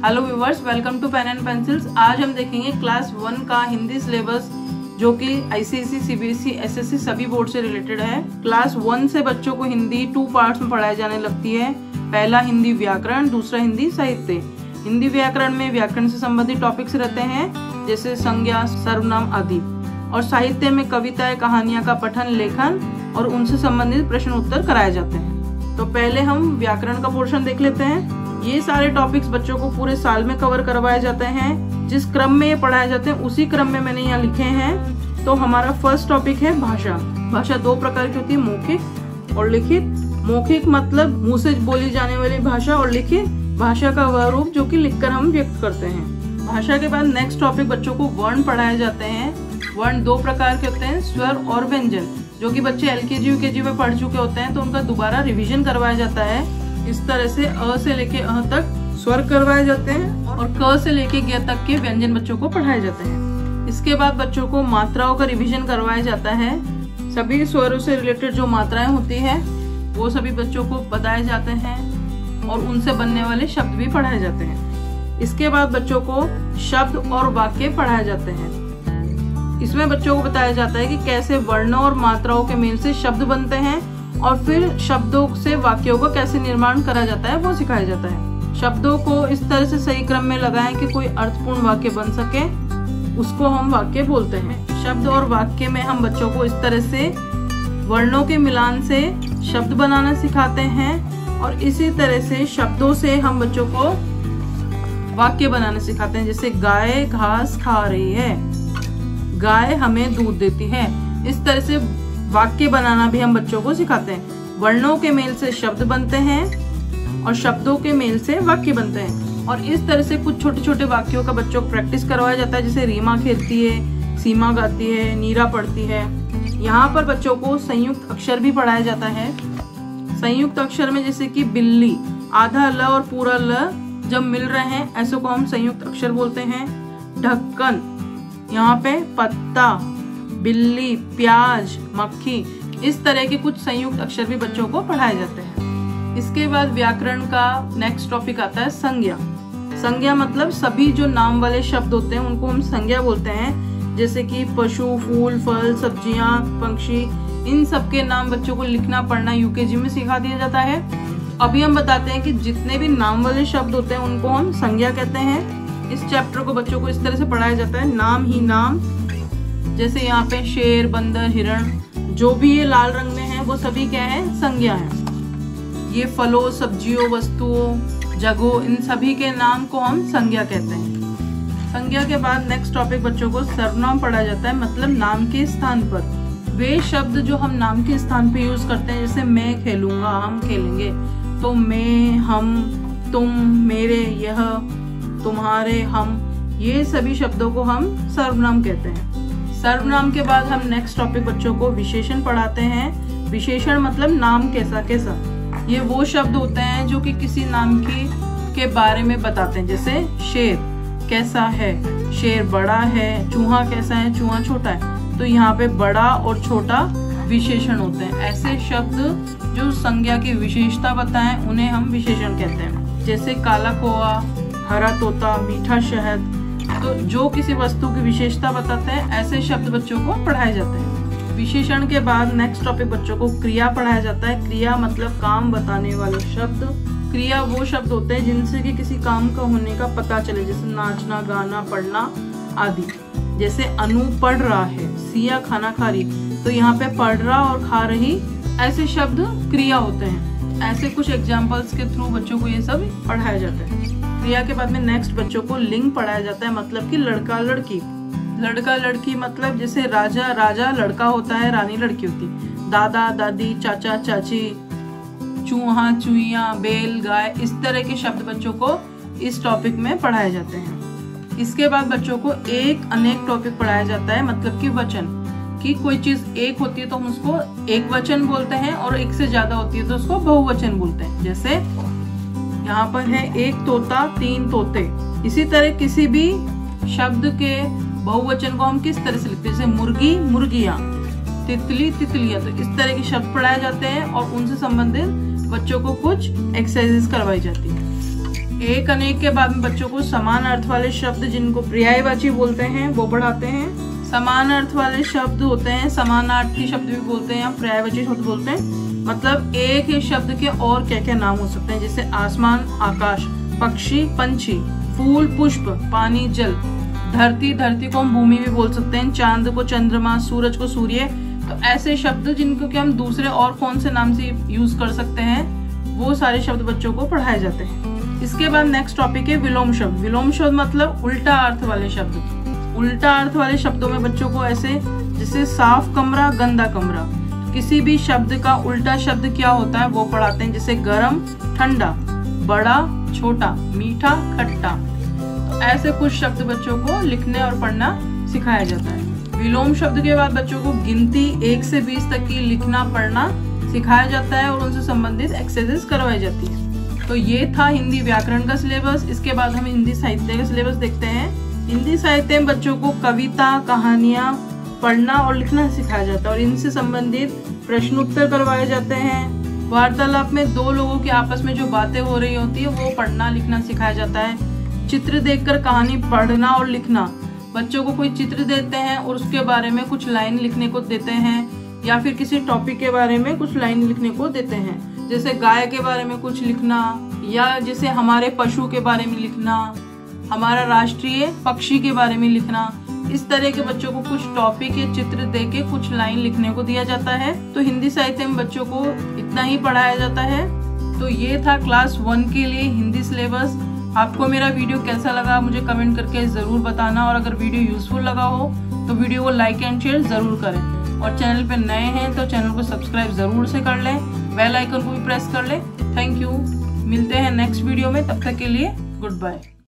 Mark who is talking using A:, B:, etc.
A: Hello viewers, welcome to pen and pencils. आज हम देखेंगे क्लास 1 का हिंदी सिलेबस जो कि आईसीएसई, सीबीएसई, एसएससी सभी बोर्ड से रिलेटेड है। क्लास 1 से बच्चों को हिंदी 2 पार्ट्स में पढ़ाई जाने लगती है। पहला हिंदी व्याकरण, दूसरा हिंदी साहित्य। हिंदी व्याकरण में व्याकरण से संबंधित टॉपिक्स रहते हैं जैसे संज्ञा, सर्वनाम आदि, और साहित्य में कविताएं, कहानियां का पठन, लेखन और उनसे संबंधित प्रश्न उत्तर कराए जाते हैं। तो पहले हम व्याकरण का पोर्शन देख लेते हैं। ये सारे टॉपिक्स बच्चों को पूरे साल में कवर करवाए जाते हैं। जिस क्रम में ये पढ़ाए जाते हैं उसी क्रम में मैंने यहाँ लिखे हैं। तो हमारा फर्स्ट टॉपिक है भाषा। भाषा 2 प्रकार की होती है, मौखिक और लिखित। मौखिक मतलब मुंह से बोली जाने वाली भाषा, और लिखित भाषा का वह रूप जो कि लिखकर हम व्यक्त करते हैं। भाषा के बाद नेक्स्ट टॉपिक बच्चों को वर्ण पढ़ाए जाते हैं। वर्ण 2 प्रकार के होते हैं, स्वर और व्यंजन, जो कि बच्चे एलकेजी यूकेजी में पढ़ चुके होते हैं तो उनका दोबारा रिवीजन करवाया जाता है। इस तरह से अ से लेके अ तक स्वर करवाए जाते हैं और क से लेके ग तक के व्यंजन बच्चों को पढ़ाए जाते हैं। इसके बाद बच्चों को मात्राओं का रिवीजन करवाया जाता है। सभी स्वरों से रिलेटेड जो मात्राएं होती है वो सभी बच्चों को बताए जाते हैं और उनसे बनने वाले शब्द भी पढ़ाए जाते हैं। इसके बाद बच्चों को शब्द और वाक्य पढ़ाए जाते हैं। इसमें बच्चों को बताया जाता है कि कैसे वर्णों और मात्राओं के मेल से शब्द बनते हैं और फिर शब्दों से वाक्यों का कैसे निर्माण करा जाता है वो सिखाया जाता है। शब्दों को इस तरह से सही क्रम में लगाएं कि कोई अर्थपूर्ण वाक्य बन सके, उसको हम वाक्य बोलते हैं। शब्द और वाक्य में हम बच्चों को इस तरह से वर्णों के मिलान से शब्द बनाना सिखाते हैं और इसी तरह से शब्दों से हम बच्चों को वाक्य बनाना सिखाते हैं। जैसे गाय घास खा रही है, गाय हमें दूध देती है। इस तरह से वाक्य बनाना भी हम बच्चों को सिखाते हैं। वर्णों के मेल से शब्द बनते हैं और शब्दों के मेल से वाक्य बनते हैं। और इस तरह से कुछ छोटे छोटे वाक्यों का बच्चों को प्रैक्टिस करवाया जाता है, जैसे रीमा खेलती है, सीमा गाती है, नीरा पढ़ती है। यहाँ पर बच्चों को संयुक्त अक्षर भी पढ़ाया जाता है। संयुक्त अक्षर में जैसे कि बिल्ली, आधा ल और पूरा ल जब मिल रहे हैं ऐसे को हम संयुक्त अक्षर बोलते हैं। ढक्कन, यहाँ पे पत्ता, बिल्ली, प्याज, मक्खी, इस तरह के कुछ संयुक्त अक्षर भी बच्चों को पढ़ाए जाते हैं। इसके बाद व्याकरण का नेक्स्ट टॉपिक आता है संज्ञा। संज्ञा मतलब सभी जो नाम वाले शब्द होते हैं उनको हम संज्ञा बोलते हैं। जैसे कि पशु, फूल, फल, सब्जियां, पंक्षी, इन सब के नाम बच्चों को लिखना पढ़ना यूकेजी में सिखा दिया जाता है। अभी हम बताते हैं कि जितने भी नाम वाले शब्द होते हैं उनको हम संज्ञा कहते हैं। इस चैप्टर को बच्चों को इस तरह से पढ़ाया जाता है, नाम ही नाम। जैसे यहाँ पे शेर, बंदर, हिरण, जो भी ये लाल रंग में है वो सभी क्या है, संज्ञा है। ये फलों, सब्जियों, वस्तुओं, जगहों, इन सभी के नाम को हम संज्ञा कहते हैं। संज्ञा के बाद नेक्स्ट टॉपिक बच्चों को सर्वनाम पढ़ा जाता है, मतलब नाम के स्थान पर वे शब्द जो हम नाम के स्थान पे यूज करते हैं। जैसे मैं खेलूंगा, हम खेलेंगे, तो मैं, हम, तुम, मेरे, यह, तुम्हारे, हम, ये सभी शब्दों को हम सर्वनाम कहते हैं। सर्वनाम के बाद हम नेक्स्ट टॉपिक बच्चों को विशेषण पढ़ाते हैं। विशेषण मतलब नाम कैसा कैसा। ये वो शब्द होते हैं जो कि किसी नाम के बारे में बताते हैं। जैसे शेर कैसा है, शेर बड़ा है। चूहा कैसा है, चूहा छोटा है। तो यहाँ पे बड़ा और छोटा विशेषण होते हैं। ऐसे शब्द जो संज्ञा की विशेषता बताएं उन्हें हम विशेषण कहते हैं। जैसे काला कौवा, हरा तोता, मीठा शहद, तो जो किसी वस्तु की विशेषता बताते हैं ऐसे शब्द बच्चों को पढ़ाए जाते हैं। विशेषण के बाद नेक्स्ट टॉपिक बच्चों को क्रिया पढ़ाया जाता है। क्रिया मतलब काम बताने वाले शब्द। क्रिया वो शब्द होते हैं जिनसे कि किसी काम का होने का पता चले, जैसे नाचना, गाना, पढ़ना आदि। जैसे अनु पढ़ रहा है, सिया खाना खा रही, तो यहाँ पे पढ़ रहा और खा रही, ऐसे शब्द क्रिया होते हैं। ऐसे कुछ एग्जाम्पल्स के थ्रू बच्चों को ये सब पढ़ाया जाता है। क्रिया के बाद में नेक्स्ट बच्चों को लिंग पढ़ाया जाता है, मतलब कि लड़का लड़की। लड़का लड़की मतलब जैसे राजा राजा लड़का होता है, रानी लड़की होती। दादा दादी, चाचा चाची, चूहा चूहिया, बैल गाय, इस तरह के शब्द बच्चों को इस टॉपिक में पढ़ाए जाते हैं। इसके बाद बच्चों को एक अनेक टॉपिक पढ़ाया जाता है, मतलब कि वचन। कि कोई चीज एक होती है तो हम उसको एक वचन बोलते हैं और एक से ज्यादा होती है तो उसको बहुवचन बोलते हैं। जैसे यहाँ पर है एक तोता, 3 तोते। इसी तरह किसी भी शब्द के बहुवचन को हम किस तरह से लिखते हैं, जैसे मुर्गी, मुर्गियां, तितली, तितलियां। तो इस तरह के शब्द पढ़ाए जाते हैं और उनसे संबंधित बच्चों को कुछ एक्सरसाइजेस करवाई जाती है। एक अनेक के बाद में बच्चों को समान अर्थ वाले शब्द जिनको पर्यायवाची बोलते हैं वो पढ़ाते हैं। समान अर्थ वाले शब्द होते हैं, समानार्थी शब्द भी बोलते हैं या पर्यायवाची शब्द बोलते हैं। मतलब एक ही शब्द के और क्या क्या नाम हो सकते हैं, जैसे आसमान आकाश, पक्षी पंछी, फूल पुष्प, पानी जल, धरती धरती को हम भूमि भी बोल सकते हैं, चांद को चंद्रमा, सूरज को सूर्य। तो ऐसे शब्द जिनको कि हम दूसरे और कौन से नाम से यूज कर सकते हैं वो सारे शब्द बच्चों को पढ़ाए जाते हैं। इसके बाद नेक्स्ट टॉपिक है विलोम शब्द। विलोम शब्द मतलब उल्टा अर्थ वाले शब्द। उल्टा अर्थ वाले शब्दों में बच्चों को ऐसे जैसे साफ कमरा गंदा कमरा, किसी भी शब्द का उल्टा शब्द क्या होता है वो पढ़ाते हैं, जैसे गर्म ठंडा, बड़ा छोटा, मीठा खट्टा। तो ऐसे कुछ शब्द बच्चों को लिखने और पढ़ना सिखाया जाता है। विलोम शब्द के बाद बच्चों को गिनती 1 से 20 तक की लिखना पढ़ना सिखाया जाता है और उनसे संबंधित एक्सरसाइज करवाई जाती है। तो ये था हिंदी व्याकरण का सिलेबस। इसके बाद हम हिंदी साहित्य का सिलेबस देखते हैं। हिंदी साहित्य में बच्चों को कविता कहानियां पढ़ना और लिखना सिखाया जाता है और इनसे संबंधित प्रश्नोत्तर करवाए जाते हैं। वार्तालाप में दो लोगों के आपस में जो बातें हो रही होती है वो पढ़ना लिखना सिखाया जाता है। चित्र देखकर कहानी पढ़ना और लिखना, बच्चों को कोई चित्र देते हैं और उसके बारे में कुछ लाइन लिखने को देते हैं या फिर किसी टॉपिक के बारे में कुछ लाइन लिखने को देते हैं, जैसे गाय के बारे में कुछ लिखना या जैसे हमारे पशु के बारे में लिखना, हमारा राष्ट्रीय पक्षी के बारे में लिखना। इस तरह के बच्चों को कुछ टॉपिक या चित्र देके कुछ लाइन लिखने को दिया जाता है। तो हिंदी साहित्य में बच्चों को इतना ही पढ़ाया जाता है। तो ये था क्लास 1 के लिए हिंदी सिलेबस। आपको मेरा वीडियो कैसा लगा मुझे कमेंट करके ज़रूर बताना, और अगर वीडियो यूजफुल लगा हो तो वीडियो को लाइक एंड शेयर ज़रूर करें, और चैनल पर नए हैं तो चैनल को सब्सक्राइब ज़रूर से कर लें, बेल आइकन को भी प्रेस कर लें। थैंक यू, मिलते हैं नेक्स्ट वीडियो में, तब तक के लिए गुड बाय।